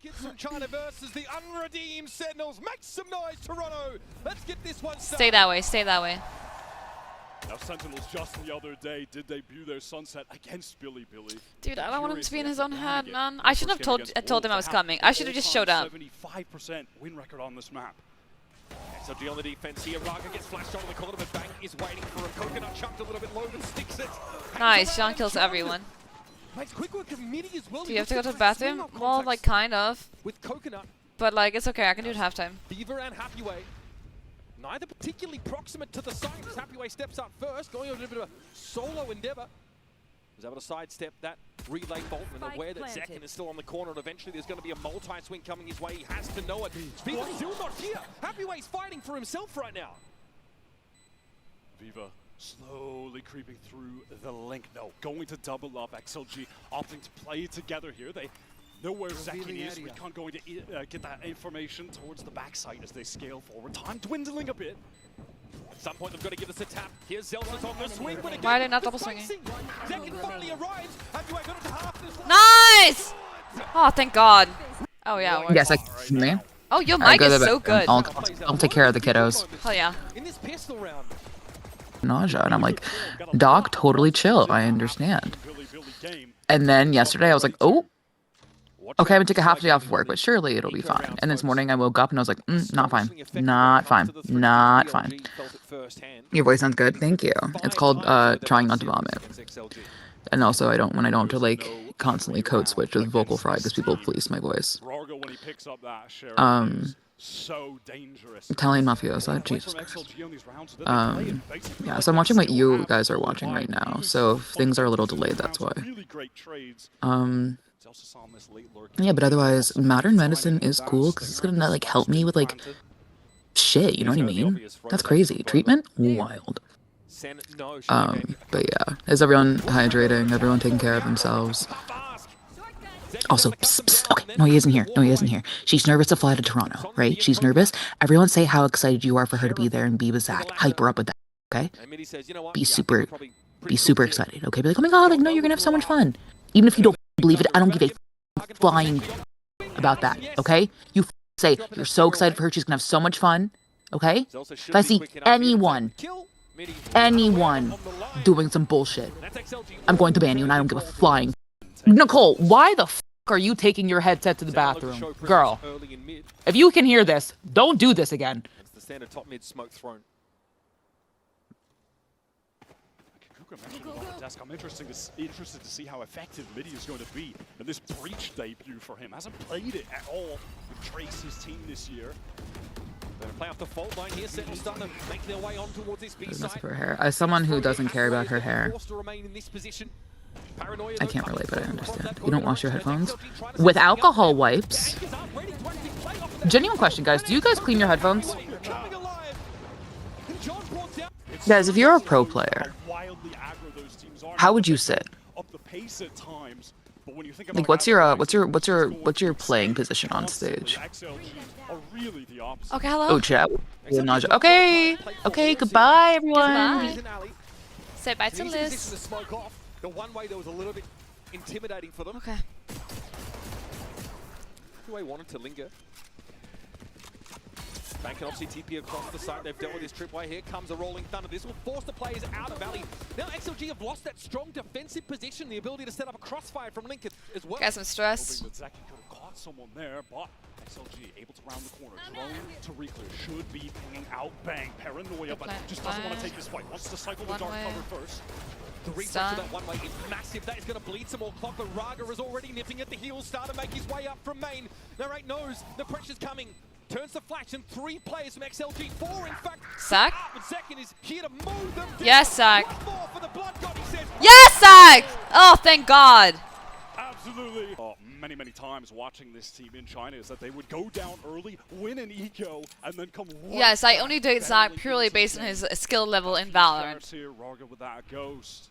Kids from China versus the unredeemed Sentinels. Make some noise, Toronto. Let's get this one started. Stay that way, stay that way. Now Sentinels just the other day did debut their Sunset against Billy. Dude, I don't want him to be in his own head, man. I shouldn't have told him I was coming. I should have just showed up. 75% win record on this map. XLG on the defense here. Rarga gets flashed onto the corner, but Bang is waiting for him. Coconut chucked a little bit low, but sticks it. Nice, Sean kills everyone. Makes quick work of Midi as well. Do you have to go to the bathroom? Well, like, kind of. With Coconut. But, like, it's okay. I can do it halftime. Beaver and Happyway. Neither particularly proximate to the site as Happyway steps up first, going over a bit of a solo endeavor. Was able to sidestep that relay bolt and aware that Zekken is still on the corner, and eventually there's going to be a multi-swing coming his way. He has to know it. Beaver's still not here. Happyway's fighting for himself right now. Viva slowly creeping through the link. No, going to double up. XLG opting to play together here. They know where Zekken is. We can't go to get that information towards the backside as they scale forward. Time dwindling a bit. At some point they've got to give us a tap. Here's Zellsis on the swing. Why are they not double swinging? Zekken finally arrives. Happyway got it to half this. Nice! Oh, thank God. Oh, yeah. Yes, I can me. Oh, your mic is so good. I'll take care of the kiddos. Hell yeah. In this pistol round. Nausea, and I'm like, Doc, totally chill. I understand. And then yesterday I was like, oh, okay, I'm gonna take a half day off of work, but surely it'll be fine. And this morning I woke up and I was like, not fine, not fine, not fine. Your voice sounds good, thank you. It's called trying not to vomit. And also when I don't have to like constantly code switch with vocal fry because people police my voice. So dangerous. Italian mafiosa, Jesus Christ. Yeah, so I'm watching what you guys are watching right now. So if things are a little delayed, that's why. Yeah, but otherwise, modern medicine is cool because it's gonna like help me with like shit. You know what I mean? That's crazy. Treatment, wild. But yeah, is everyone hydrating? Everyone taking care of themselves? Also, psst, psst, okay, Noia isn't here. Noia isn't here. She's nervous to fly to Toronto, right? She's nervous. Everyone say how excited you are for her to be there and be with Zach. Hype her up with that, okay? Be super excited, okay? Be like, oh my God, like, no, you're gonna have so much fun. Even if you don't believe it, I don't give a flying about that, okay? You say you're so excited for her, she's gonna have so much fun, okay? If I see anyone doing some bullshit, I'm going to ban you and I don't give a flying. Nicole, why the f are you taking your headset to the bathroom? Girl, if you can hear this, don't do this again. It's the standard top mid smoke thrown. I'm interested to see how effective Midi is going to be in this breach debut for him. Hasn't played it at all with Trace's team this year. They're play off the fault line here. Sentinels starting to make their way on towards this B side. Her hair. As someone who doesn't care about her hair, I can't relate, but I understand. You don't wash your headphones with alcohol wipes. Genuine question, guys. Do you guys clean your headphones? Guys, if you're a pro player, how would you sit? Like, what's your playing position on stage? Okay, hello. Oh, chat. Okay, okay. Goodbye, everyone. Goodbye. Say bye to Liz. The one way that was a little bit intimidating for them. Okay. Happyway wanted to linger. Bang can obviously TP across the site. They've dealt with this tripway. Here comes a rolling thunder. This will force the players out of Valley. Now XLG have lost that strong defensive position, the ability to set up a crossfire from Lincoln as well. Got some stress. Zekken could have caught someone there, but XLG able to round the corner. Drone to reclear. Should be pinging out. Bang. Paranoia, but just doesn't want to take this fight. Wants to cycle the dark cover first. The reset to that one way is massive. That is going to bleed some more clock, but Rarga is already nipping at the heels. Start to make his way up from main. Narrate knows the pressure's coming. Turns the flash, and 3 players from XLG. 4, in fact. Sack? Zekken is here to move them. Yes, Sack. For the blood god, he says. Yes, Sack! Oh, thank God. Absolutely. Many times watching this team in China is that they would go down early, win an eco, and then come. Yes, I only did Zach purely based on his skill level in Valorant. Rarga with that ghost.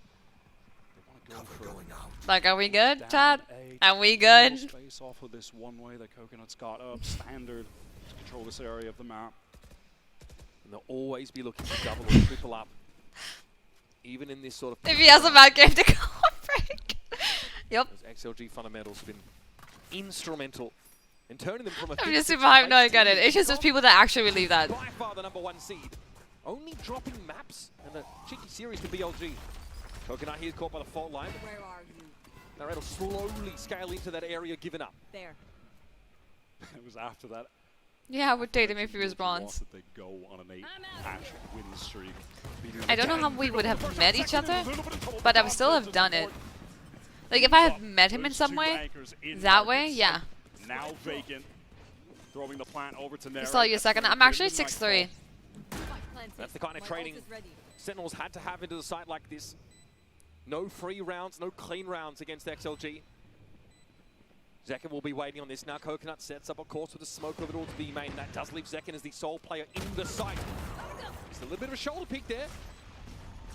Like, are we good, Chad? Are we good? Space off of this one way that Coconut's got up standard to control this area of the map. And they'll always be looking to double or triple up, even in this sort of. If he has a bad game to go on break. Yep. XLG fundamentals have been instrumental and turning them from a I'm just super hyped. No, I get it. It's just those people that actually believe that. By far the #1 seed. Only dropping maps and a cheeky series to BLG. Coconut here caught by the fault line. Where are you? Now it'll slowly scale into that area given up. There. It was after that. Yeah, I would date him if he was Lost bronze. that they go on an 8-match win streak. I don't know how we would have met each other, but I would still have done it. Like, if I had met him in some way, that way, yeah. Now vacant. Throwing the plant over to Noia. Just tell you a second. I'm actually 6'3". That's the kind of training Sentinels had to have into the site like this. No free rounds, no clean rounds against XLG. Zekken will be waiting on this now. Coconut sets up, of course, with a smoke of it all to be main. That does leave Zekken as the sole player in the site. Just a little bit of a shoulder peek there.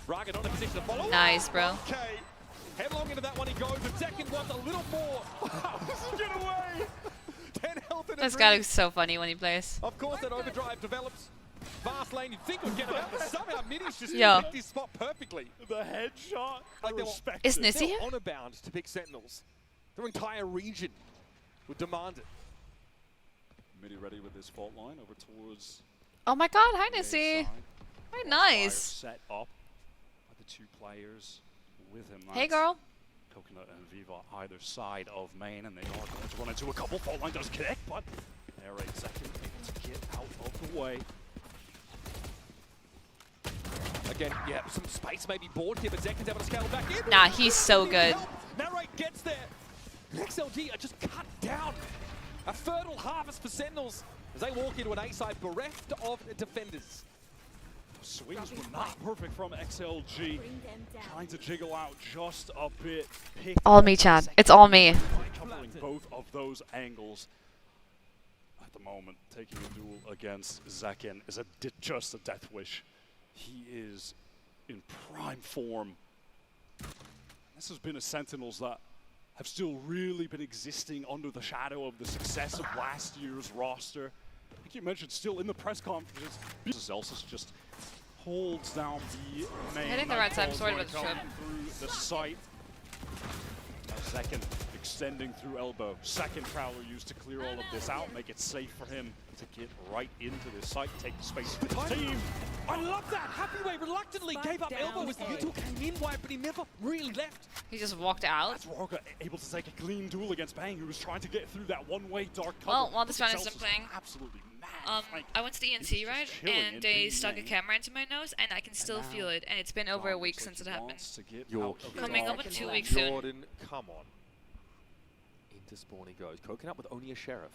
Rarga not in a position to follow. Nice, bro. Okay. Headlong into that one he goes, but Zekken wants a little more. Does he get away? 10 health in a This guy looks so funny when he plays. Of course, that overdrive develops. Fast lane, you'd think would get him out, but somehow Midi's just Yo. picked his spot perfectly. The headshot. Like they were- Is it. Nissy They here? were honor bound to pick Sentinels. Their entire region would demand it. Midi ready with his fault line over towards Oh my god, hi the A Nissy. side. Very Fire nice. set up by the two players with him. Hey That's girl. Coconut and Viva either side of main, and they are going to run into a couple. Fault line does connect, but they're a second able to get out of the way. Again, yeah, some space may be bored here, but Zekken's able to scale back in. Nah, he's so good. Narrate gets there. XLG are just cut down. A fertile harvest for Sentinels as they walk into an A-side bereft of defenders. Swings were not perfect from XLG. Bring them down. Trying to jiggle out just a bit. All me, Chad. It's all me. By covering both of those angles. At the moment, taking a duel against Zekken is just a death wish. He is in prime form. This has been a Sentinels that have still really been existing under the shadow of the success of last year's roster. I think you mentioned still in the press conferences. Zellsis just holds down the main. Hitting the right side, I'm sorry about the coming trip. through the site. Now Zekken extending through elbow. Second Prowler used to clear all of this out, make it safe for him to get right into this site, take the space for the team. I love that. Happyway reluctantly Spike gave up down elbow as the A. U2 came in wide, but he never really left. He just walked out. That's Rarga able to take a clean duel against Bang, who was trying to get through that one-way dark cover. Well, while this round is Zellsis done playing, absolutely mad. Like, I went to the he ENT, was right? just chilling in And they the stuck a lane. camera into my nose, and I can still now feel it. And it's been over a Ron week looks like since he it happened. wants to get You're out of the Coming dark. up in 2 weeks soon. Jordan, come on. Into spawn he goes. Coconut with only a sheriff.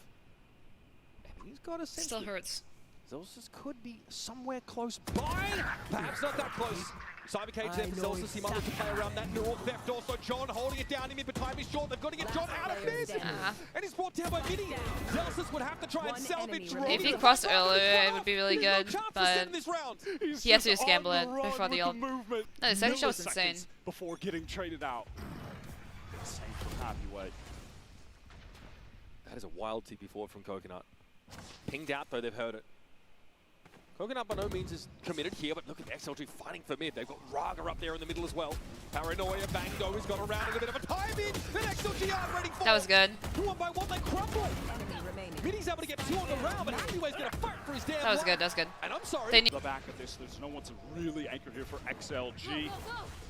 And he's got a sense Still that hurts. Zellsis could be somewhere close by. Perhaps not that close. Cyber cage there for Zellsis. He might look to play around that neural theft. Also, John holding it down in mid, but time is short. They've got to get John out of this. And he's brought down by Midi. Zellsis would have to try and One salvage enemy If he remaining. crossed earlier, it would be really There's good, no chance for but Sen this round. He's he has to just just gamble on it the run before the with ult. movement. No, the second shot was insane. Milliseconds before getting traded out. Same from Happyway. That is a wild TP forward from Coconut. Pinged out though, they've heard it. Coconut by no means is committed here, but look at XLG fighting for mid. They've got Rarga up there in the middle as well. Paranoia, Bango has got around in a bit of a timing. Then XLG are ready for That was good. One by one, they crumble. Enemy remaining. Midi's able to get 2 on the round, but Happyway's going to fight for his damn That was life. good. That was good. And I'm sorry. They need The back of this, there's no one to really anchor here for XLG.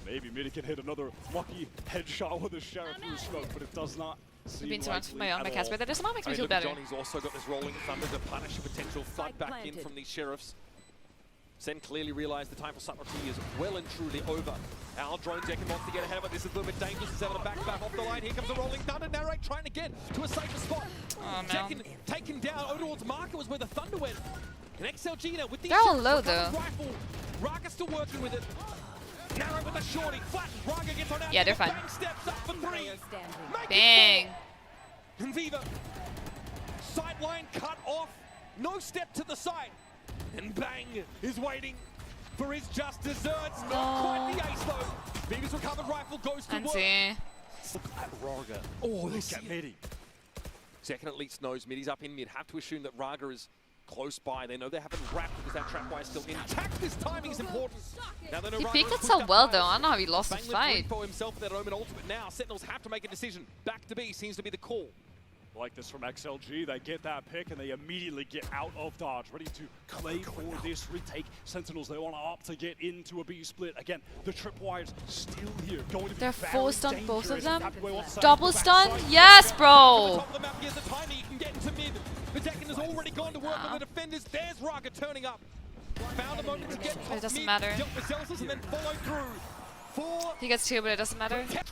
Maybe Midi can hit another lucky headshot with a sheriff through smoke, but it does not seem been surrounded for likely my at Casper. all. That does not make I me mean, feel look at better. Johnny's also got this rolling thunder to punish a potential flood Spike back in planted. from these sheriffs. Sen clearly realized the time for subtlety is well and truly over. Our drone Zekken wants to get ahead of it. This is a little bit dangerous. He's able to back off the line. Here comes a rolling thunder. Narrate trying to get to a safer spot. Oh, no. Zekken taken down. Over towards Marker was where the thunder went. And XLG now with these They're all shots, low, recovered though. Rifle. Rarga still working with it. Narrow with a shorty. Flat. Rarga gets on out. Yeah, they're fine. Bang steps up for 3. Player standing. Make it Bang. 4. And Viva. Sight line cut off. No step to the side. And Bang is waiting for his just desserts. Not quite the ace though. Viva's recovered rifle goes to And work. see. Look at Rarga. Oh, Look this at Midi. Zekken at least knows Midi's up in mid. Have to assume that Rarga is close by. They know they haven't wrapped because that trapwire is still intact. This timing is important. Now they know He Rarga peeked has it pushed so up well, high. though. I don't know how he lost the Bang left fight. for himself with that Omen ultimate now. Sentinels have to make a decision. Back to B seems to be the call. like this from XLG. They get that pick and they immediately get out of dodge, ready to play for this retake. Sentinels, they want to opt to get into a B split. Again, the tripwires still here. Going to be They're very full stun, both of dangerous. them. Happyway wants to Double back stun? side. Yes, bro! Top of the map, here's the timing, you can get into mid. The Zekken has already gone to work with the defenders. There's Rarga turning up. Found a moment to get top It doesn't mid, matter. dealt with Zellsis and then followed through. Four. He gets 2, but it doesn't matter. Dark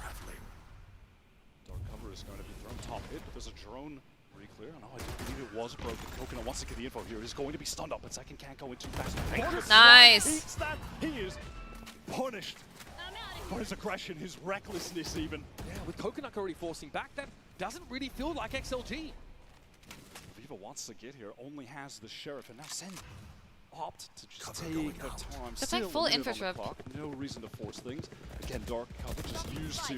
cover is going to be thrown top mid, but there's a drone pretty clear. No, I do believe it was broken. Coconut wants to get the info here. He's going to be stunned up, but Zekken can't go in too fast. Nice. Eats that. He is punished for his aggression, his recklessness even. Yeah, with Coconut already forcing back, that doesn't really feel like XLG. Viva wants to get here, only has the Sheriff, and now Sen opt to just take the time. That's like full info trip. No reason to force things. Again, dark cover just used to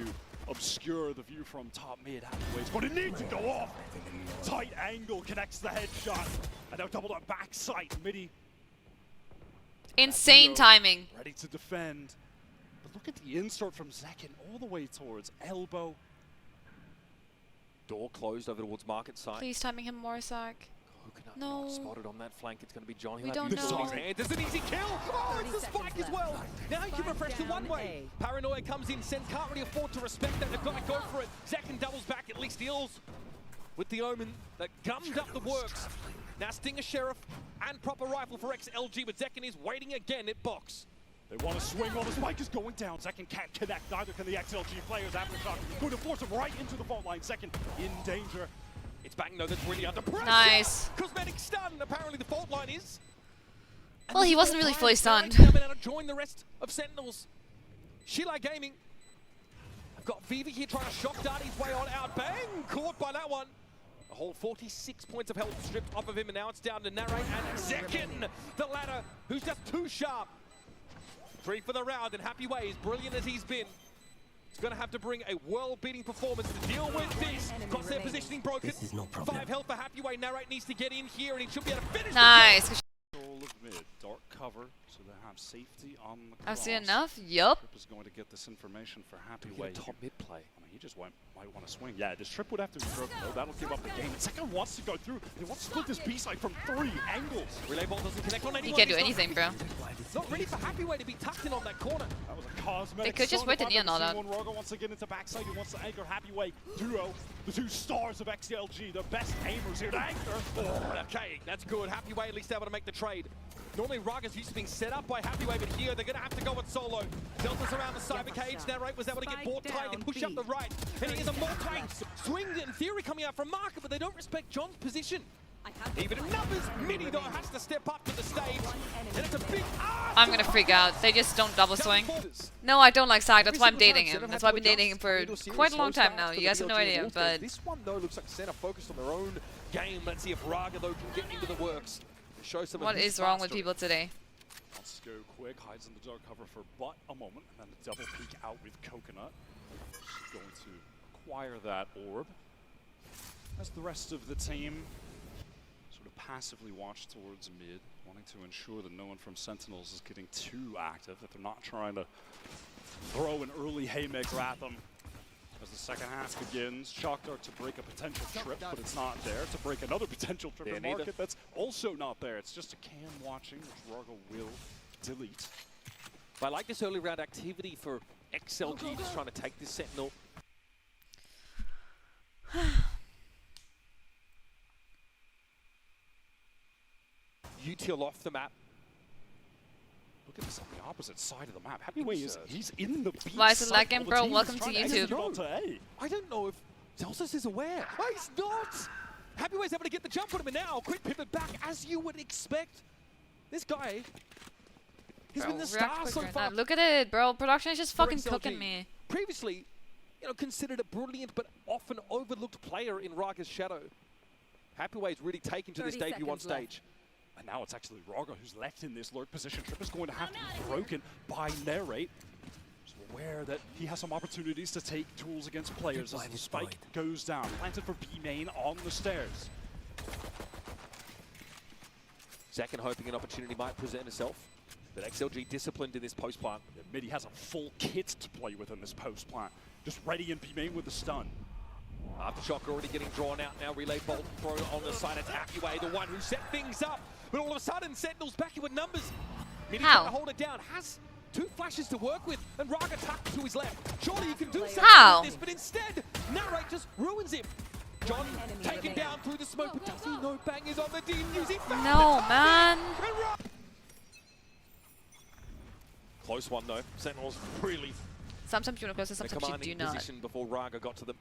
obscure the view from top mid. Happyway's going to need to go off. Tight angle connects the headshot, and now double up backside. Midi Insane timing. ready to defend. But look at the insert from Zekken all the way towards elbow. Door closed over towards market side. Please timing him more, Zach. Coconut No. not spotted on that flank. It's going to be John. We don't This know. is hand. There's an easy kill. Oh, it's the spike as well. Now you can refresh the one way. Paranoia comes in. Sen can't really afford to respect that. They've got to go for it. Zekken doubles back, at least deals with the Omen that gummed up the works. Now Stinger Sheriff and proper rifle for XLG, but Zekken is waiting again at box. They want to swing while the spike is going down. Zekken can't connect, neither can the XLG players. Aftershock going to force him right into the fault line. Zekken in danger. It's back, no, that's really under pressure. Nice. Cosmetic stun, apparently the fault line is. And Well, this he is wasn't the really time fully Narrate's stunned. coming out to join the rest of Sentinels. Sheila Gaming. I've got Viva here trying to shock dart his way on out. Bang! Caught by that one. A whole 46 points of health stripped off of him, and now it's down to Narrate and Zekken, the latter, who's just too sharp. 3 for the round, and Happy Way, as brilliant as he's been, he's going to have to bring a world-beating performance to deal with this. Crosshair positioning broken. 5 health for Happy Way. Narrate needs to get in here, and he should be able to finish Nice. Control of mid. Dark cover, so they have safety on the I've seen cross. enough. Yup. Trip is going to get this information for Happy Do we Way. get a top mid play? I mean, he just might want to swing. Yeah, this trip would have to be broken, though. That'll give up the game. And Zekken wants to go through. They want to split this B side from 3 angles. Relay ball doesn't connect on anyone. He can't do He's not anything, bro. Not ready for Happy Way to be tucked in on that corner. That was a cosmetic. They could just wait the stun. neon all out. Rarga wants to get into backside. He wants to anchor Happy Way. Duo, the 2 stars of XLG, the best aimers here to anchor. Oh, okay, that's good. Happy Way at least able to make the trade. Normally Rarga's used to being set up by Happy Way, but here they're going to have to go with solo. Delta's around the cyber cage. Narrate was able to get bought tight and push up the right. And he is a multi-swing in theory coming out from Market, but they don't respect John's position. Even in numbers, Midi though has to step up to the stage. And it's a big I'm gonna freak out. They just don't double swing. No, I don't like Zach. That's why I'm dating him. That's why I've been dating him for quite a long time now. You guys have no idea, but this one though looks like Senna focused on their own game. Let's see if Rarga though can get into the works. Show some what of his is wrong with mastery. people today? Let's go quick. Hides in the dark cover for but a moment. And then the double peek out with Coconut. She's going to acquire that orb. As the rest of the team sort of passively watch towards mid, wanting to ensure that no one from Sentinels is getting too active, that they're not trying to throw an early haymaker at them. As the second half begins, Shock Dart to break a potential trip, but it's not there. To break another potential trip in market, that's also not there. It's just a cam watching, which Rarga will delete. But I like this early round activity for XLG, just trying to take this Sentinel. Util off the map. Look at this on the opposite side of the map. Happy Way is, he's in the B Why is it side lagging, of the bro? team. Welcome He's to trying YouTube. execute onto A. I don't know if Zellsis is aware. Oh, he's not! Happy Way's able to get the jump on him, and now quick pivot back as you would expect. This guy, he's been the star so far. Look at it, bro. Production is just for fucking XLG. cooking me. Previously, you know, considered a brilliant but often overlooked player in Rarga's shadow. Happy Way's really taken to this 30 debut on seconds left. stage. And now it's actually Rarga who's left in this lurk position. Trip is going to have to be broken by Narrate. So aware that he has some opportunities to take tools against players as the spike goes down. Planted for B main on the stairs. Zekken hoping an opportunity might present itself. But XLG disciplined in this post plant. Midi has a full kit to play with in this post plant. Just ready in B main with the stun. Aftershock already getting drawn out now. Relay bolt throw on the side of Happyway, the one who set things up. But all of a sudden, Sentinels back in with numbers. Mini trying to hold it down. Has 2 flashes to work with, and Rarga tucked to his left. Surely you can do something with this, but instead, Narrate just ruins him. John taken down through the smoke, but does he know Bang is on the team using No, man. Close one though. Sentinels really Sometimes you want to close, sometimes you do not. position before Rarga got to them.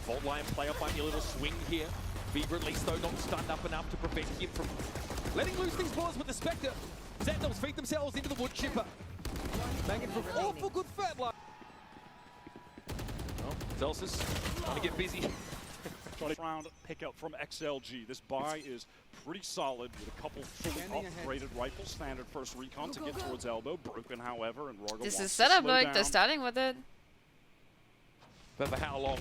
Fault line player finding a little swing here. Fever at least though not stunned up enough to prevent him from letting loose these balls with the Spectre. Sentinels feed themselves into the wood chipper. Banging from awful good fat line. Oh, Zellsis trying to get busy. Round pickup from XLG. This buy is pretty solid with a couple fully upgraded rifles. Standard first recon to get towards elbow. Broken, however, and Rarga This wants is to set up slow like down. they're starting with it. But for how long?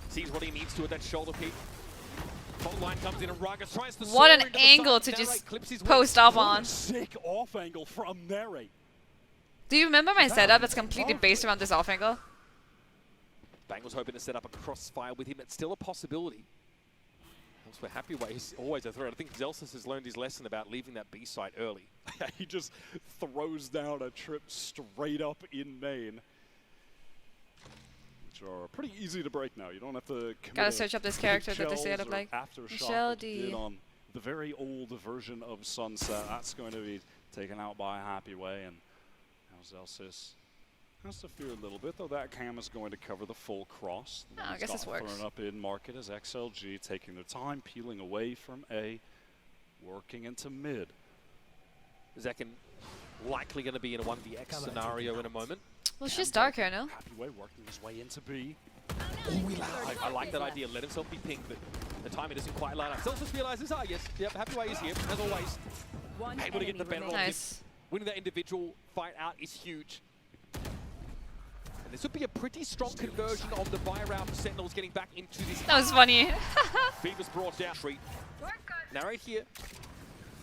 Sees what he needs to at that shoulder peak. Fault line comes in and Rarga tries to What an soar into the angle side. to Narrate just clips his post way. off What on. a sick off angle from Narrate. Do you remember my setup? It's completely based around this off angle. Bang was hoping to set up a crossfire with him. It's still a possibility. Elsewhere, Happyway is always a threat. I think Zellsis has learned his lesson about leaving that B site early. He just throws down a trip straight up in main, which are pretty easy to break now. You don't have to commit Gotta search up this character that they say I look like. Michelle D. On the very old version of Sunset. That's going to be taken out by Happyway, and now Zellsis has to fear a little bit, though that cam is going to cover the full cross. Oh, I guess this works. Thrown up in market as XLG taking their time, peeling away from A, working into mid. Zekken likely going to be in a 1vx scenario in a moment. Well, she's dark here, no? Happyway working his way into B. I like that idea. Let himself be pinged, but the timing isn't quite line up. Zellsis realizes, yes, yep, Happyway is here, as always. Able to get the better of him. Nice. Winning that individual fight out is huge. And this would be a pretty strong conversion on the buy route for Sentinels getting back into this. That was funny. Fever's brought down. Treat. Narrate here.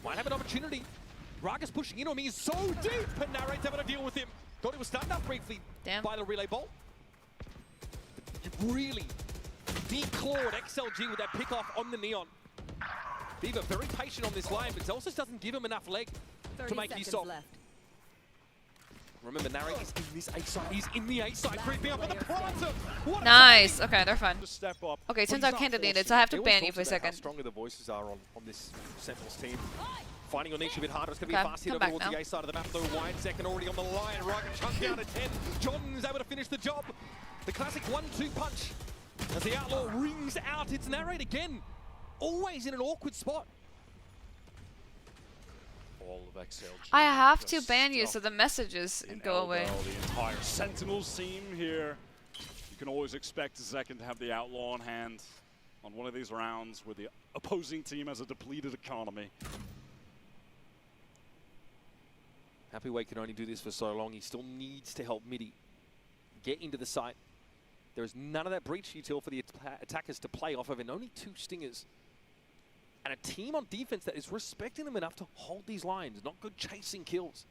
Might have an opportunity. Rarga's pushing in on me. He's so deep, and Narrate's having to deal with him. Thought he was stunned up briefly by the relay bolt. You really declawed XLG with that pick off on the Neon. Fever very patient on this line, but Zellsis doesn't give him enough leg to make use of. Remember, Narrate is in this A side. He's in the A side, creeping up on the Prancer. Nice. Okay, they're fun. Step up. Okay, turns out Canada needed, so I have to ban you for a second. How stronger the voices are on this Sentinels team. Finding your niche a bit harder. It's going to be Okay, a fast hit come over back towards now. the A side of the map, though. Wide Zekken already on the line. Rarga chunked down to 10. John's able to finish the job. The classic 1-2 punch. As the Outlaw rings out, it's Narrate again. Always in an awkward spot. All of XLG. I have to ban you so the messages go away. The entire Sentinels team here. You can always expect Zekken to have the Outlaw on hand on one of these rounds where the opposing team has a depleted economy. Happyway can only do this for so long. He still needs to help Midi get into the site. There is none of that breach util for the attackers to play off of, and only 2 stingers. And a team on defense that is respecting them enough to hold these lines, not good chasing kills.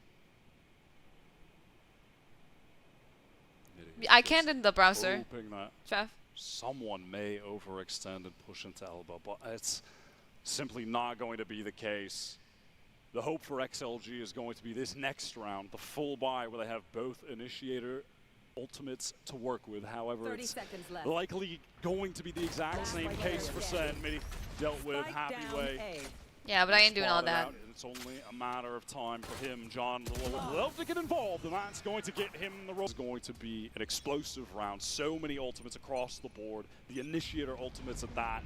I can't in the browser. Hoping that Chef. someone may overextend and push into elbow, but it's simply not going to be the case. The hope for XLG is going to be this next round, the full buy, where they have both initiator ultimates to work with. However, it's likely going to be the exact same case for Sen. Midi dealt with Happyway. Yeah, but I ain't doing all that. It's only a matter of time for him. John would love to get involved, and that's going to get him the role. It's going to be an explosive round. So many ultimates across the board. The initiator ultimates at that.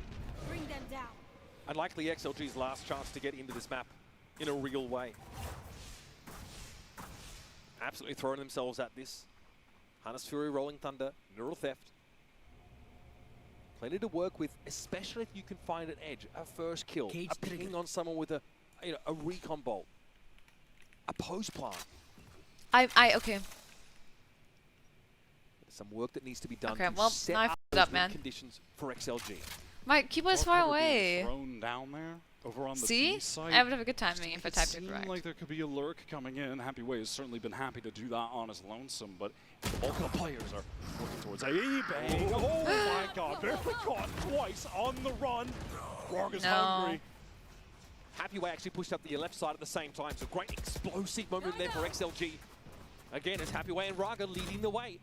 Bring them down. And likely XLG's last chance to get into this map in a real way. Absolutely throwing themselves at this. Harness Fury, Rolling Thunder, Neural Theft. Plenty to work with, especially if you can find an edge, a first kill, a ping on someone with a recon bolt, a post plant. Okay. There's some work that needs to be done Okay, to well, set now I up f***ed those up, man. conditions for XLG. My keyboard's far away. Thrown down there over on the See? B side. I would have a good timing if I typed it Seemed correct. like there could be a lurk coming in. Happy Way has certainly been happy to do that on his lonesome, but the bulk of the players are working towards A-Bang. Oh my god, barely caught twice on the run. Rarga's hungry. Happy Way actually pushed up the left side at the same time, so great explosive moment there for XLG. Again, it's Happy Way and Rarga leading the way.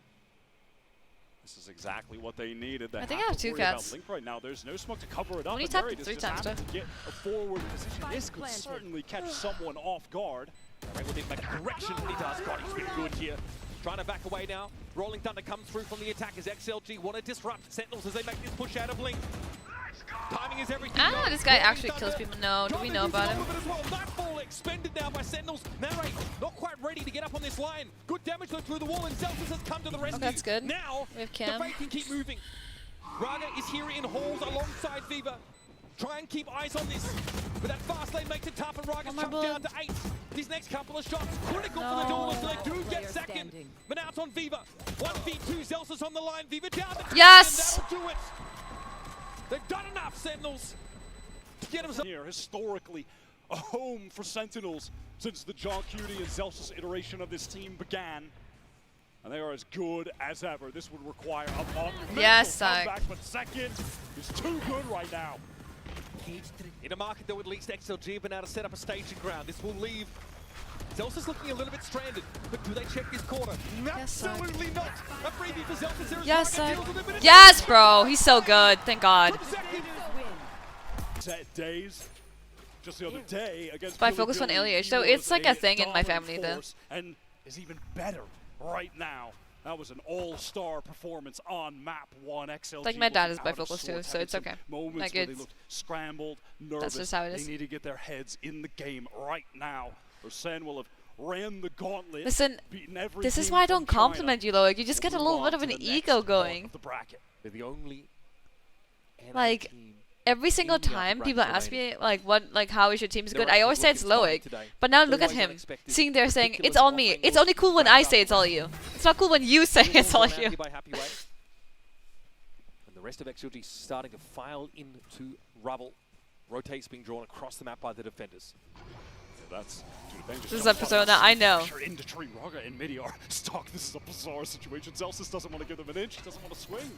This is exactly what they needed. They I think I have to 2 worry about cats. Link right now. There's no smoke to cover it up. Only and tapped Murray it 3 just times, happened though. to get a forward position. This could certainly catch someone off guard. Right with it, make a correction when he does. God, he's been good here. Trying to back away now. Rolling Thunder comes through from the attack as XLG want to disrupt Sentinels as they make this push out of Link. Timing is everything. Ah, this guy actually kills people. No, do we know about him? Nightfall expended now by Sentinels. Narrate not quite ready to get up on this line. Good damage through the wall, and Zellsis has come to the rescue. That's good. Now We have the Cam. fate can keep moving. Rarga is here in halls alongside Viva. Try and keep eyes on this. But that fast lane makes it tough, and Rarga's jumped down to 8. These next couple of shots critical for the duel, so they do get second. But now it's on Viva. 1v2, Zellsis on the line. Viva down to Yes! and that'll do it. They've done enough, Sentinels, to get themselves Here, historically, a home for Sentinels since the John Cutie and Zellsis iteration of this team began. And they are as good as ever. This would require a monumental Yes, comeback, but Zekken is too good right now. in a market that would at least XLG have been able to set up a staging ground. This will leave Zellsis looking a little bit stranded, but do they check this corner? Absolutely not. A freebie for Zellsis. There is Yes, Rarga sir. deals with it, but it's Yes, bro. He's so good. Thank God. Set days. Just the other day against But I Billy focus on Billy, ALH, he so was it's like a thing in my dominant family, though. force and is even better right now. That was an all-star performance on map 1. XLG Like, my dad looking is out of bifocals too, sorts, so having it's some okay. Moments Like, where they it's- looked scrambled, nervous. just how it is. They need to get their heads in the game right now, or Sen will have ran the gauntlet. Listen, beaten every this is team why I from don't compliment China. you, Loic. You just get a We'll little move bit on of an to the ego next part going. of the bracket. They're the only Like, every single time people ask me like how is your team's good, I always say it's Loic. But now look at him, sitting there saying it's all me. It's only cool when I say it's all you. It's not cool when you say it's all you. By Happy Way. And the rest of XLG starting to file into rubble. Rotates being drawn across the map by the defenders. Yeah, that's This is a persona I know. Into tree, Rarga and Midi are stuck. This is a bizarre situation. Zellsis doesn't want to give them an inch. He doesn't want to swing.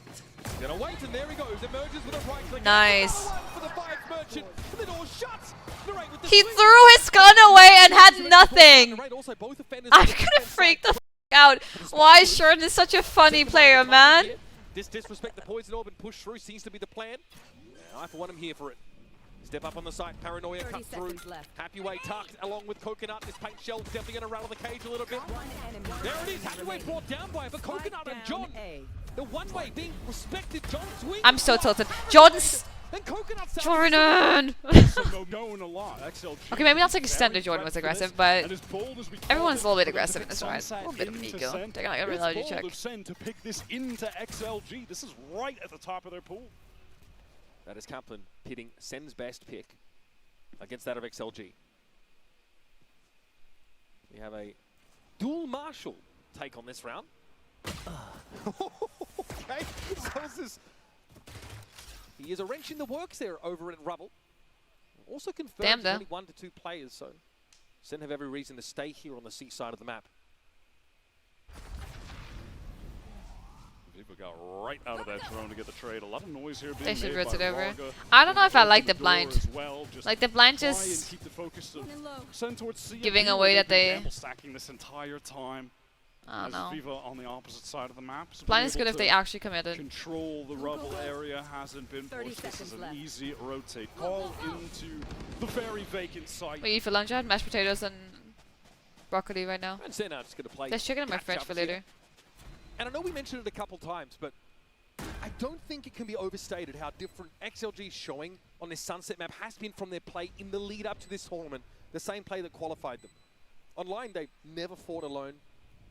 Gonna wait, and there he goes. Emerges with a right click. Nice. For the 5 merchant. And the door shuts. Narrate with the He swing. threw his gun away and had nothing. Narrate also both offenders I'm on the gonna defense freak the side. f out. Why Shern is such a funny player, man. This disrespect the poison orb and push through seems to be the plan. Yeah, I for one am here for it. Step up on the site, Paranoia cut through. Happy Way tucked along with Coconut. This paint shell definitely going to rattle the cage a little bit. There it is, Happy Way brought down by it, but Coconut and John, the one way being respected. John swings. I'm so tilted. Jordan's And Coconut Jordan. Known a lot. XLG Okay, maybe not like very extended Jordan was threat for this, aggressive, but and as bold as we call everyone's it, a little bit they're aggressive gonna in this pick ride. Sunset A little bit of into ego. Sen. They're gonna It's reality bold check. of Sen to pick this into XLG. This is right at the top of their pool. That is Kaplan pitting Sen's best pick against that of XLG. We have a dual marshal take on this round. Okay, Zellsis. He is a wrench in the works there over in Rubble. Also confirms Damn, only 1 to 2 players, so Sen have every reason to stay here on the C side of the map. People got right out of that drone to get the trade. A lot of noise here being They should made by rotate over. Rarga. I don't know if I Open like the door blind. as well. Just Like the blind try and just keep the focus of Sen towards C and giving B, away where that they've they- been gamble stacking this entire time. I don't As know. Viva on the opposite side of the map. So Blind being is good able if they to actually committed. control the rubble area hasn't been 30 forced. This is seconds an left. easy rotate. Call into the very vacant site. We eat for lunch. I had mashed potatoes and broccoli right now. And Sen are just going to play. There's chicken in my fridge catch-ups for here. later. And I know we mentioned it a couple times, but I don't think it can be overstated how different XLG's showing on this Sunset map has been from their play in the lead up to this tournament. The same play that qualified them. Online, they never fought alone.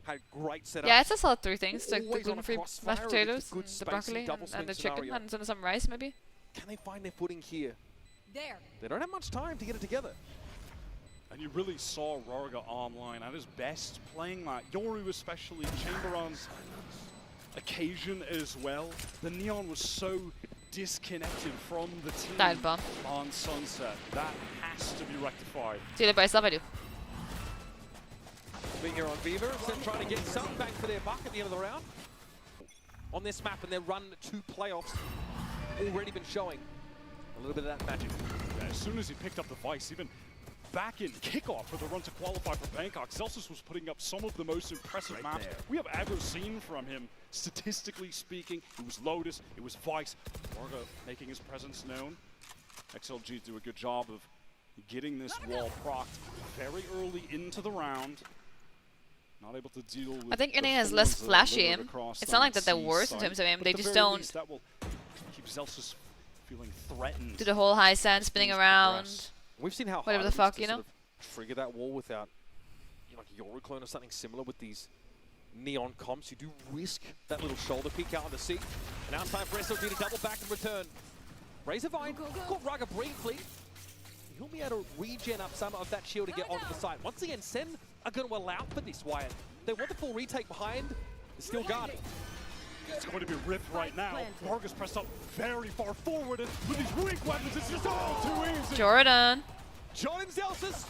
Had great setup. Yeah, it's just all 3 things. Like the Always on a gluten-free crossfire, mashed it's a potatoes, good and the spacing, broccoli, double and swing the chicken, scenario. and some rice maybe. Can they find their footing here? There. They don't have much time to get it together. And you really saw Rarga online at his best, playing that. Yoru especially, Chamberon's occasion as well. The Neon was so disconnected from the team Dive bomb. on Sunset. That has to be rectified. See the best stuff I do. Being here on Viva, and trying to get some bang for their buck at the end of the round. On this map and their run to playoffs already been showing a little bit of that magic. Yeah, as soon as he picked up the Vice, even back in kickoff for the run to qualify for Bangkok, Zellsis was putting up some of the most impressive maps we have ever seen from him. Statistically speaking, it was Lotus, it was Vice, Rarga making his presence known. XLG do a good job of getting this wall procced very early into the round. Not able to deal with I think NA has less flashy aim. It's not like that they're worse in terms of aim. They just don't that will keep Zellsis feeling threatened. do the whole high stand spinning around. We've seen how Whatever hard the it is fuck, to you know? sort of trigger that wall without, you know, like Euroclone or something similar with these neon comps. You do risk that little shoulder peek out on the seat. And now it's time for SLG to double back and return. Razorvine caught Rarga briefly. He'll be able to regen up some of that shield to get onto the side. Once again, Sen are going to allow for this, Wyatt. They want the full retake behind. They're still guarding. It's going to be ripped right now. Rarga's pressed up very far forward, and with these weak weapons, it's just all too easy. Jordan. John and Zellsis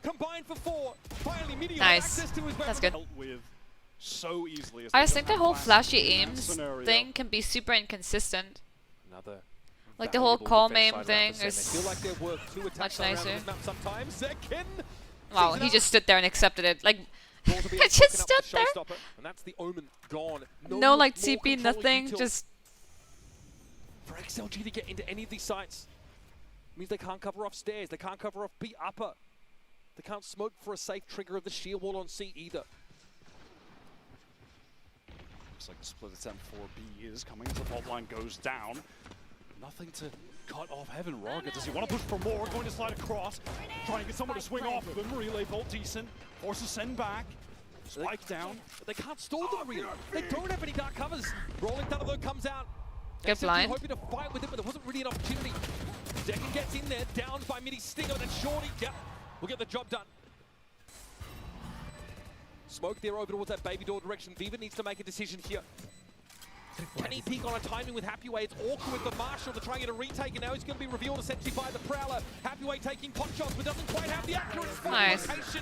combined for 4. Finally, Meteor Nice. access to his weapon. That's good. Dealt with so easily. I just think the whole flashy aims scenario. thing can be super inconsistent. Another Like the whole valuable calm defense aim side thing round for Sen. They feel like is they're worth 2 attacks much around nicer. this map sometimes. Zekken wow. sees it He out. just stood there and accepted it. Like Balls will be just broken up with stood the there. showstopper, and that's the Omen gone. No like more TP, control nothing. util Just for XLG to get into any of these sites means they can't cover off stairs. They can't cover off B upper. They can't smoke for a safe trigger of the shield wall on C either. Looks like the split attempt for B is coming as the fault line goes down. Nothing to cut off Heaven. Rarga, does he want to push for more? Going to slide across. Trying to get someone to swing off of him. Relay bolt decent. Forces Sen back. Spike down. But they can't stall them really. They don't have any dark covers. Rolling Thunder though comes out. Get XLG blind. hoping to fight with it, but there wasn't really an opportunity. Zekken gets in there, down by Midi Stinger, and Shorty, yep, will get the job done. Smoke there over towards that baby door direction. Viva needs to make a decision here. Can he peek on a timing with Happyway? It's awkward with the Marshall to try and get a retake, and now he's going to be revealed essentially by the Prowler. Happyway taking pot shots, but doesn't quite have the accurate Nice. location.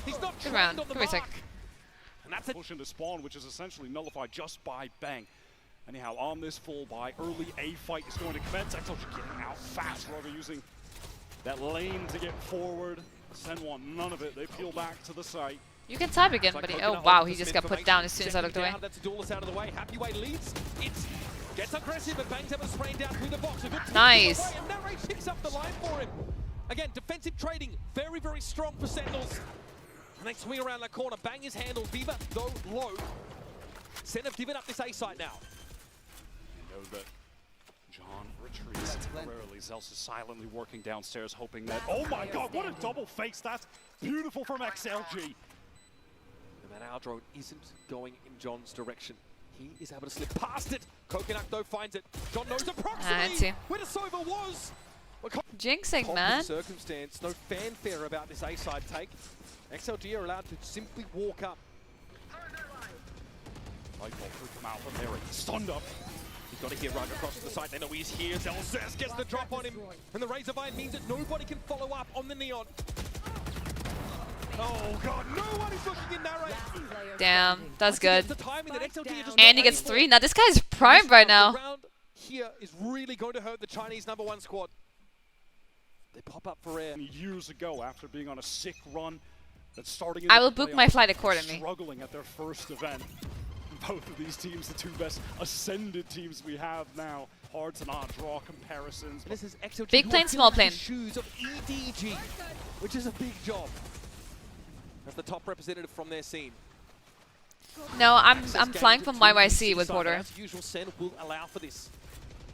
He's not Good trained round. on the Good mark. retake. And that's a push into spawn, which is essentially nullified just by Bang. Anyhow, on this full buy, early A fight is going to commence. XLG getting out fast. Rarga using that lane to get forward. Sen want none of it. They peel back to the site. you can type again, but oh wow, he just got put down as soon as I looked away. That's a duelist out of the way. Happyway leads. It gets aggressive, but Bang's able to spray down through the box. A good Nice. And Narray picks up the line for him. Again, defensive trading, very, very strong for Sentinels. And they swing around that corner. Bang is handled. Viva, though, low. Sen have given up this A site now. Know that John retreats temporarily. Zellsis silently working downstairs, hoping that. Oh my god, what a double face! That's beautiful from XLG. And that Aldro isn't going in John's direction. He is able to slip past it. Coconut, though, finds it. John knows approximately where the Sova was. Jinxing, Complex man. circumstance, no fanfare about this A side take. XLG are allowed to simply walk up. Lightbolt could come out from there. Stunned up. He's got to get Rarga across to the side. They know he's here. Zellsis gets the drop on him. And the Razorvine means that nobody can follow up on the Neon. Oh god, no one is looking in Narray. Damn, that's good. The timing that XLG are just And not he gets able. 3. Now this guy's primed right The now. round here is really going to hurt the Chinese #1 squad. They pop up for air. Years ago, after being on a sick run, that's starting. I will book my flight accordingly. Struggling at their first event. Both of these teams, the 2 best ascended teams we have now. Hard to not draw comparisons. This is XLG Big who plane, are small filling the plane. shoes of EDG, which is a big job. That's the top representative from their scene. No, I'm Access flying gained from to 2 YYC with side. Porter. As usual, Sen will allow for this.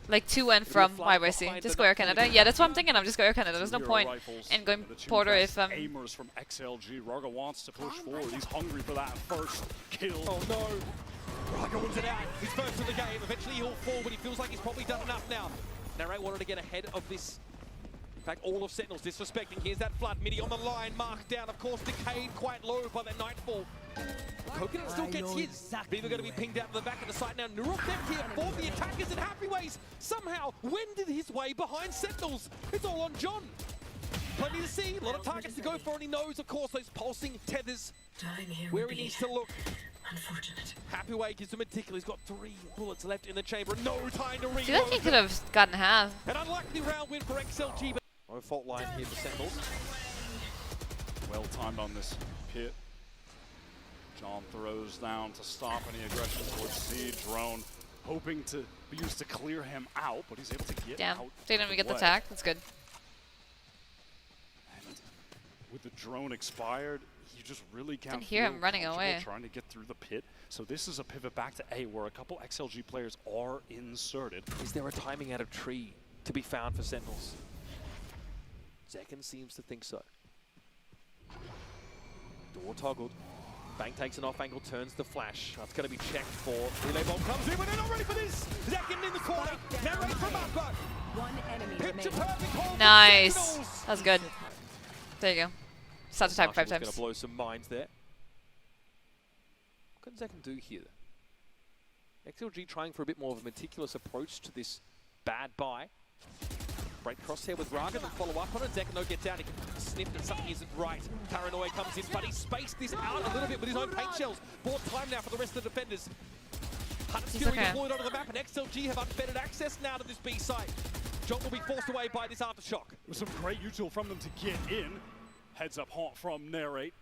Like to and from YYC. Just go Air Canada. Yeah, that's what I'm thinking. I'm just go Air Canada. There's no point in going Porter if aimers from XLG. Rarga wants to push forward. He's hungry for that first kill. Oh no! Rarga wins it out. He's first in the game. Eventually he'll fall, but he feels like he's probably done enough now. Narray wanted to get ahead of this. In fact, all of Sentinels disrespecting. Here's that flood. Midi on the line, marked down. Of course, decayed quite low by that Nightfall. Coconut still gets his. Beaver going to be pinged out to the back of the site now. Nuruk left here for the attackers, and Happyways somehow wended his way behind Sentinels. It's all on John. Plenty to see, a lot of targets to go for, and he knows, of course, those pulsing tethers where he needs to look. Unfortunate. Happyway gives him a tickle. He's got 3 bullets left in the chamber. No time to reload. I feel like he could have gotten half. An unlikely round win for XLG, but no fault line here for Sentinels. Well timed on this pit. John throws down to stop any aggression towards C. Drone, hoping to be used to clear him out, but he's able to get Damn. out. They didn't even get the attack. That's good. And with the drone expired, you just really can't Didn't hear him running away. trying to get through the pit. So this is a pivot back to A, where a couple XLG players are inserted. Is there a timing out of tree to be found for Sentinels? Zekken seems to think so. Door toggled. Bang takes an off angle, turns the flash. That's going to be checked for. Relay bomb comes in, but they're not ready for this. Zekken in the corner. Narrate from Upper. Picture perfect hole. Nice. That was good. There you go. Start to type 5 times. Going to blow some minds there. What can Zekken do here? XLG trying for a bit more of a meticulous approach to this bad buy. Break crosshair with Rarga, then follow up on it. Zekken gets out, he can sniff that something isn't right. Paranoia comes in, but he spaced this out a little bit with his own paint shells. Bought time now for the rest of the defenders. Hunter's Fury deployed onto the map, and XLG have unfettered access now to this B site. John will be forced away by this aftershock. Some great util from them to get in. Heads up hot from Narrate.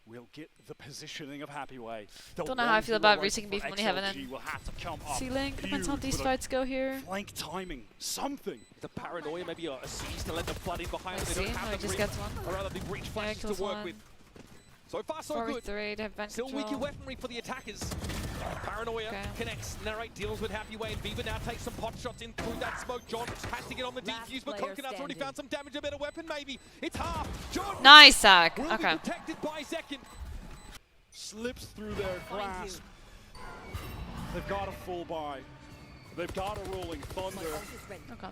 We'll get the positioning of Happyway. Don't know how I feel about resinking beef when you have it in. Will have to come up Ceiling, depends how these huge, fights go here. flank timing, something. The Paranoia, maybe a seize to let them flood in behind. Let's They don't see, have no, he the just breach, gets one. or rather the breach flashes to kills work one. with. So far, so good. 4-3 to have vent Still control. weaker weaponry for the attackers. Paranoia connects. Narrate deals with Happyway, and Viva now takes some pot shots in through that smoke. John has to get on the defuse, but Coconut's already found some damage. A better weapon, maybe. It's half. John Nice, Zach. will Okay. be protected by Zekken. Slips through their grasp. They've got a full buy. They've got a rolling thunder. Okay.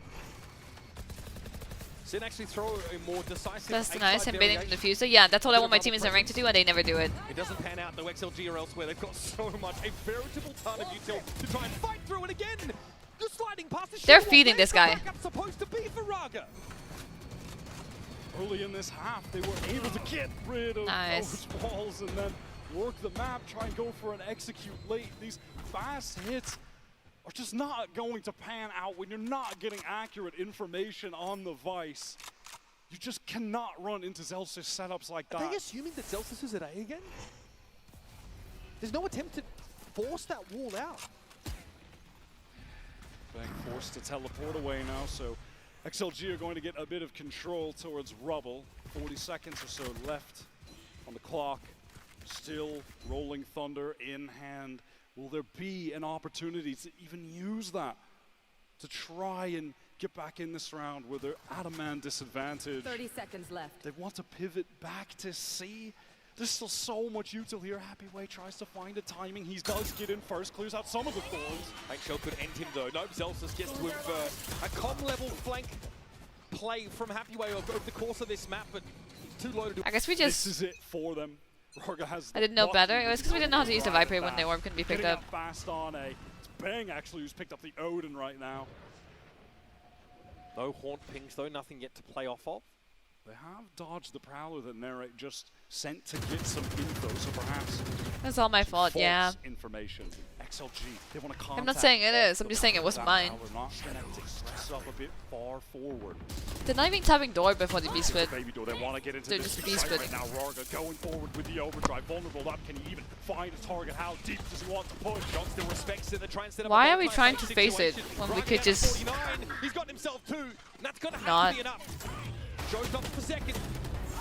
Sin actually throw a more decisive. That's A-side nice, him baiting variation. the diffuser. Yeah, that's what I want my teammates in rank to do, and they never do it. It doesn't pan out, no XLG or elsewhere. They've got so much, a veritable ton of util to try and fight through it again. You're sliding past the They're shield. feeding Where's this guy. the backup supposed to be for Rarga? Early in this half, they were able to get rid of Nice. those walls and then work the map, try and go for an execute late. These fast hits are just not going to pan out when you're not getting accurate information on the Vice. You just cannot run into Zellsis setups like that. Are they assuming that Zellsis is at A again? There's no attempt to force that wall out. Being forced to teleport away now, so XLG are going to get a bit of control towards Rubble. 40 seconds or so left on the clock. Still rolling thunder in hand. Will there be an opportunity to even use that to try and get back in this round where they're at a man disadvantage? 30 seconds left. They want to pivot back to C. There's still so much util here. Happyway tries to find a timing. He does get in first, clears out some of the thorns. Shell could end him though. Nope, Zellsis gets to infer a com level flank play from Happyway over the course of this map, but he's too low to do. I guess we This just... is it for them. Rarga has I didn't know the better. button It was because we didn't know how to use the drive Viper it when the back. orb couldn't be picked Getting up. out fast on A. It's Bang actually who's picked up the Odin right now. No haunt pings though, nothing yet to play off of. They have dodged the Prowler that Narrate just sent to get some info, so perhaps That's all my fault, false yeah. information. XLG, they want to contact. I'm not saying it is, I'm just saying it wasn't mine. We're not connecting. Press up a bit far forward. They're not even tapping door before the B split. Baby door, they want to get into They're this just big fight B-splitting. right now. Rarga going forward with the overdrive. Vulnerable up. Can he even find a target? How deep does he want to push? John still respects it. They're trying to set up Why a are we trying to multi-site face it situation. when we Rarga could down to just... 49. He's got himself two, and that's going to have Not. to be enough. Joe's up for second.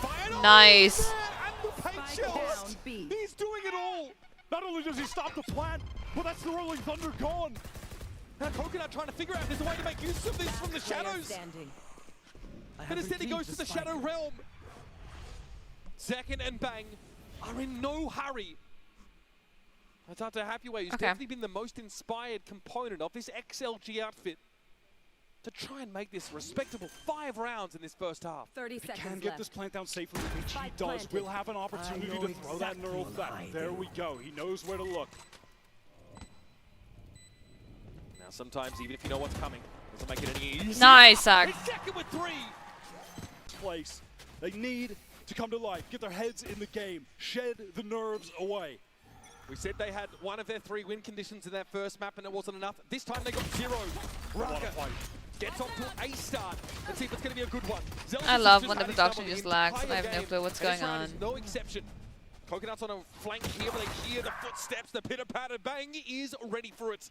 Fired on Nice. there, and the paint shells. He's doing it all. Not only does he stop the plant, but that's the rolling thunder gone. Now Coconut trying to figure out if there's a way to make use of this from the shadows. But instead he goes to the Shadow Realm. Zekken and Bang are in no hurry. That's after Happyway, who's definitely been the most inspired component of this XLG outfit. to try and make this respectable 5 rounds in this first half. 30 If he seconds can get left. this plant down safely, which he Spike does, planted. will have an opportunity to throw that neural threat. There we go. He knows where to look. Now sometimes even if you know what's coming, doesn't make it any easier. Nice, Zach. It's Zekken with 3. Place. They need to come to life, get their heads in the game, shed the nerves away. We said they had one of their 3 win conditions in that first map and it wasn't enough. This time they got 0. What a Rarga fight. gets off to an A start. Let's see if it's going to be a good one. Zellsis I has love just when the had his production number just the lags and I entire have no game, clue what's and this going round on. is no exception. Coconut's on a flank here, but they hear the footsteps, the pitter-patter. Bang is ready for it.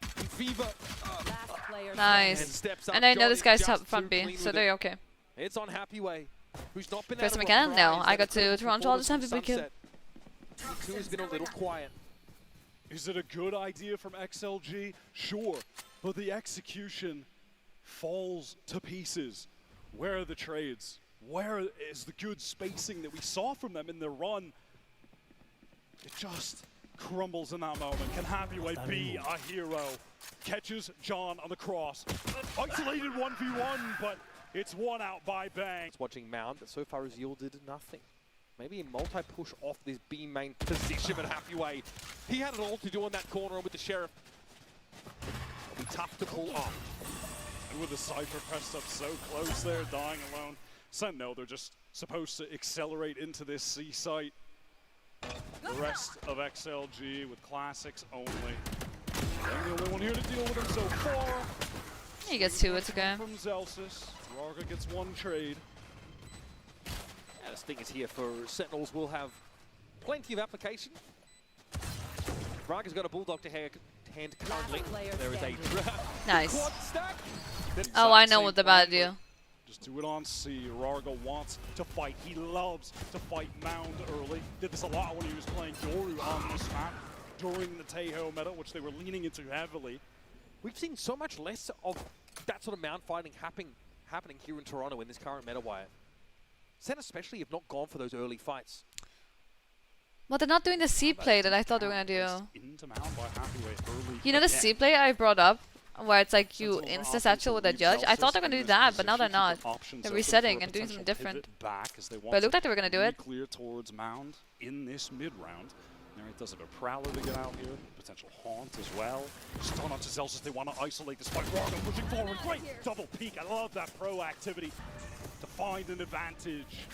Fever Last player and Nice. steps up. And I know John this is guy's just top too front B, clean so with they're it. okay. It's on Happy Way, who's not been First out time of again? rock No, rise, I had got a to critical Toronto all the time performance before from Kim. Sunset. Two has been a little quiet. Is it a good idea from XLG? Sure, but the execution falls to pieces. Where are the trades? Where is the good spacing that we saw from them in their run? It just crumbles in that moment. Can Happyway be a hero? Catches John on the cross. Isolated 1v1, but it's won out by Bang. It's watching Mound, but so far has yielded nothing. Maybe a multi-push off this B main position, but Happy Way. He had it all to do on that corner with the Sheriff. It'll be tough to pull off. And with the Cypher pressed up so close there, dying alone. Sentinel, they're just supposed to accelerate into this C site. The rest of XLG with classics only. They're the only one here to deal with them so far. He gets 2, it's okay. From Zellsis, Rarga gets 1 trade. Yeah, this thing is here for Sentinels. Will have plenty of application. Rarga's got a Bulldog to hand currently. There is a Nice. quad stack. Then Oh, I know Same what they're about to plan, do. but Just do it on C. Rarga wants to fight. He loves to fight Mound early. Did this a lot when he was playing Yoru on this map during the Taeho meta, which they were leaning into heavily. We've seen so much less of that sort of Mound fighting happening here in Toronto in this current meta wire. Sen especially have not gone for those early fights. Well, they're not doing the C play that I thought they were going to do. Into Mound by Happyway early. You know the C play I brought up? Where it's like you insta-satchel with a judge? I thought they were going to do that, but now they're not. They're resetting and doing something different. But it looked like they were going to do it. Clear towards Mound in this mid-round. Narrate does have a Prowler to get out here. Potential Haunt as well. Stun onto Zellsis. They want to isolate this fight. Rarga pushing forward. Great double peek. I love that proactivity to find an advantage.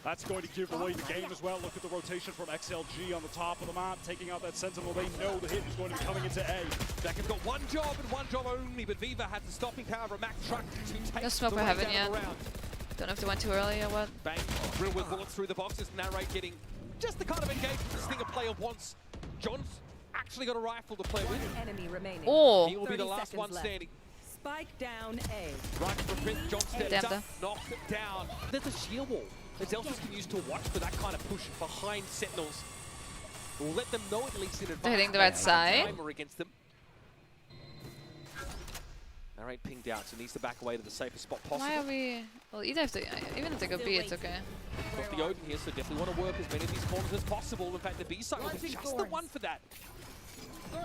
That's going to give away the game as well. Look at the rotation from XLG on the top of the map, taking out that Sentinel. They know the hit is going to be coming into A. Zekken's got one job and one job only, but Viva had the stopping power of a Mack truck to take No smoke the for race heaven out yet. of the round. Don't know if they went too early or what. Bang, drill with bullets through the boxes. Narrate getting just the kind of engagement this thing a player wants. John's actually got a rifle to play with. enemy remaining. Oh, He will be the 30 last seconds one left. standing. Spike down A. Right for Prince, John steps Damn up, them. knocked it down. There's a sheer wall that Zellsis can use to watch for that kind of push behind Sentinels. We'll let them know at least in advance. They're hitting the they right have a side. timer against them. Narrate pinged out, so needs to back away to the safest spot possible. why are we... Well, even if they go B, it's okay. Got the Odin here, so definitely want to work as many of these corners as possible. In fact, the B side will be just the one for that.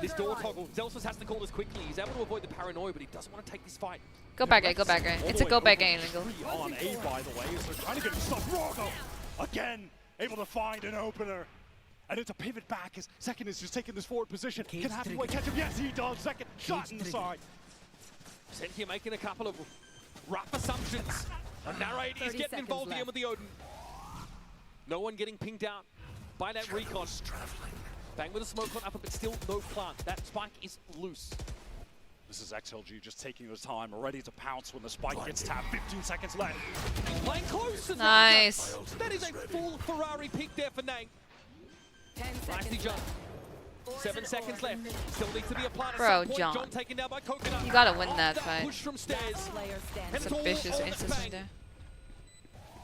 This door toggle, Zellsis has to call this quickly. He's able to avoid the paranoia, but he doesn't want to take this fight. Go back A, go back A. It's a go back A angle. On A, by the way, as they're trying to get him stopped. Rarga, again, able to find an opener. And it's a pivot back as Zekken is just taking this forward position. Can Happyway catch him? Yes, he does. Zekken shot in the side. Sentia making a couple of rough assumptions. And Narrate is 30 getting involved seconds here with the Odin. No one getting pinged out by that recon. Bang with a smoke on upper, but still no plant. That spike is loose. This is XLG just taking his time, ready to pounce when the spike gets tapped. 15 seconds left. Playing close. and Nice. That is a full Ferrari peak there for Nang. 10 Nicely seconds done. left. 7 seconds left. Still needs to be a plant at Bro, some point. John. John taken down by Coconut. You gotta win Off that fight. Push from stairs. Player standing. And Some all vicious on instance Bang. right there.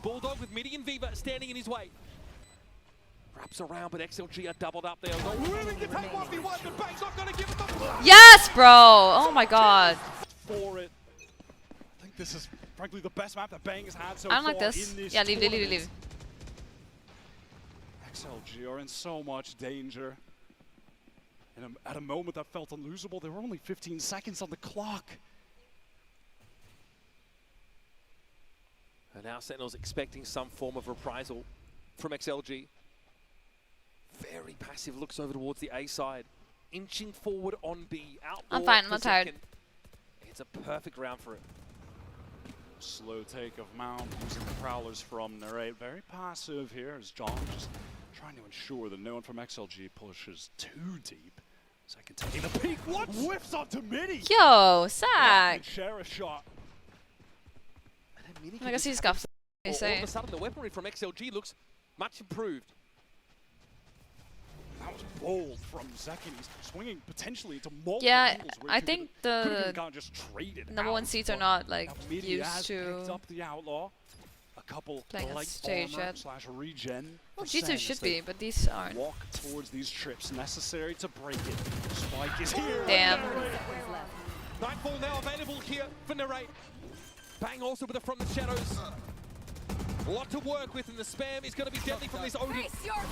Bulldog with Midi and Viva standing in his way. Wraps around, but XLG are doubled up there. Not willing to take 1v1, but Bang's not going to give him the Yes, bro! Oh my god. For it. I think this is, frankly, the best map that Bang has had so I don't far like this. in this Yeah, leave. tournament. XLG are in so much danger. And at a moment that felt unlosable, there were only 15 seconds on the clock. now Sentinels expecting some form of reprisal from XLG. Very passive, looks over towards the A side. Inching forward on B. I'm fine, I'm not tired. It's a perfect round for it. Slow take of Mount using the Prowlers from Noia. Very passive here as John just trying to ensure that no one from XLG pushes too deep. Zekken taking the peek. What? Whiffs onto Mini. Yo, Sack. Share a shot. I guess he's scuffed. All of a sudden, the weaponry from XLG looks much improved. That was bold from Zekken. He's swinging potentially into multiple Yeah, angles where I he think could've the just traded number one out, seeds are but not like now Midi used has to. picked up the Outlaw. A couple playing on light stage armor yet. slash regen. Well, for G2 Sen should as they be, but these aren't. walk towards these trips necessary to break it. Spike is here. Damn. Nightfall now available here for Noia. Bang also with it from the shadows. A lot to work with, and the spam is going to be deadly from this Odin.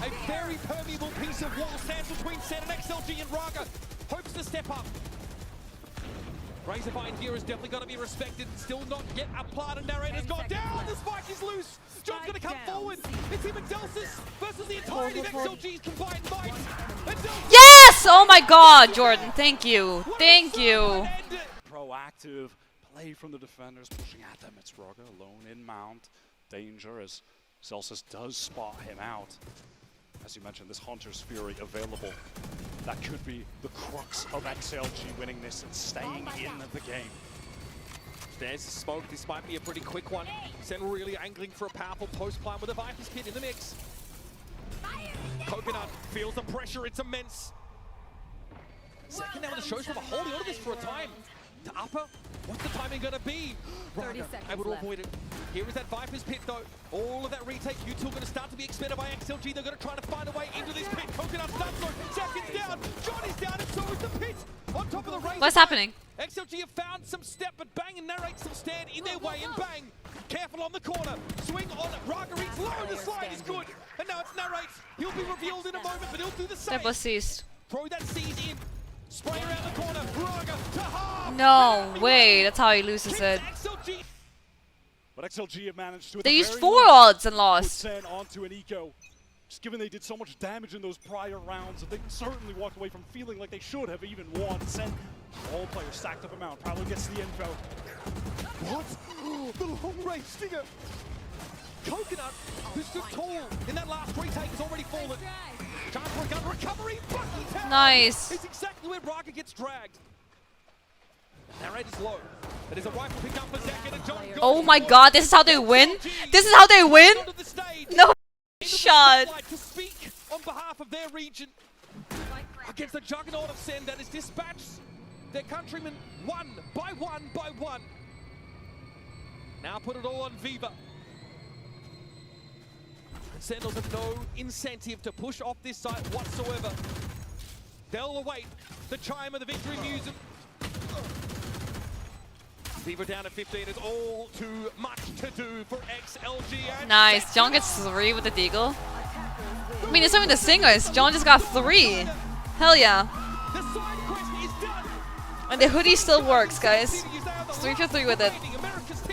A very permeable piece of wall stands between Sen and XLG, and Rarga hopes to step up. Razorvine here is definitely going to be respected. Still not yet applied, and Narrator's gone down. The spike is loose. John's going to come forward. It's him and Zellsis versus the entirety of XLG's combined might. Yes! Oh my god, Jordan. Thank you. Thank you. Proactive play from the defenders, pushing at them. It's Rarga alone in Mount. Danger as Zellsis does spot him out. As you mentioned, this Hunter's Fury available. That could be the crux of XLG winning this and staying in the game. There's the smoke. This might be a pretty quick one. Sen really angling for a powerful post plant with a Viper's Pit in the mix. Coconut feels the pressure. It's immense. Zekken now with the showstopper holding on to this for a time. To upper, what's the timing going to be? 30 Rarga seconds able to left. avoid it. Here is that Viper's Pit though. All of that retake, you two are going to start to be expended by XLG. They're going to try to find a way into this pit. Coconut's done so. Zekken's down. Johnny's down, and so is the pit. On top of the race. What's happening? XLG have found some step, but Bang and Narrate still stand in their way, and Bang, careful on the corner. Swing on Rarga, reach low, the slide is good. And now it's Narrate. He'll be revealed in a moment, but he'll do the same. That was seized. Throw that seize in. Spray around the corner. Rarga to half. No way. That's how he loses it. XLG. But XLG have managed to. They used 4 odds and Put lost. Sen onto an eco. Just given they did so much damage in those prior rounds, that they certainly walked away from feeling like they should have even won. Sen, all players stacked up amount. Probably gets the info. What? The long range stinger. Coconut, who stood tall in that last retake, has already fallen. Chance for a gun recovery. Bucky tower. Nice. It's exactly where Rarga gets dragged. Narrator's low. It is a rifle pick up for Zekken, and John goes Oh my forward. god, this is how they win? This is how they win? Onto the stage. No Into the shot. spotlight to speak on behalf of their region against the juggernaut of Sen that is dispatched their countrymen one by one by one. Now put it all on Viva. Sentinels have no incentive to push off this site whatsoever. They'll await the chime of the victory music. Viva down at 15 is all too much to do for XLG. And Nice. John gets 3 with the deagle. I mean, it's not even the singers. John just got 3. Hell yeah. the side quest is done. And the hoodie still works, guys. 3 for 3 with it.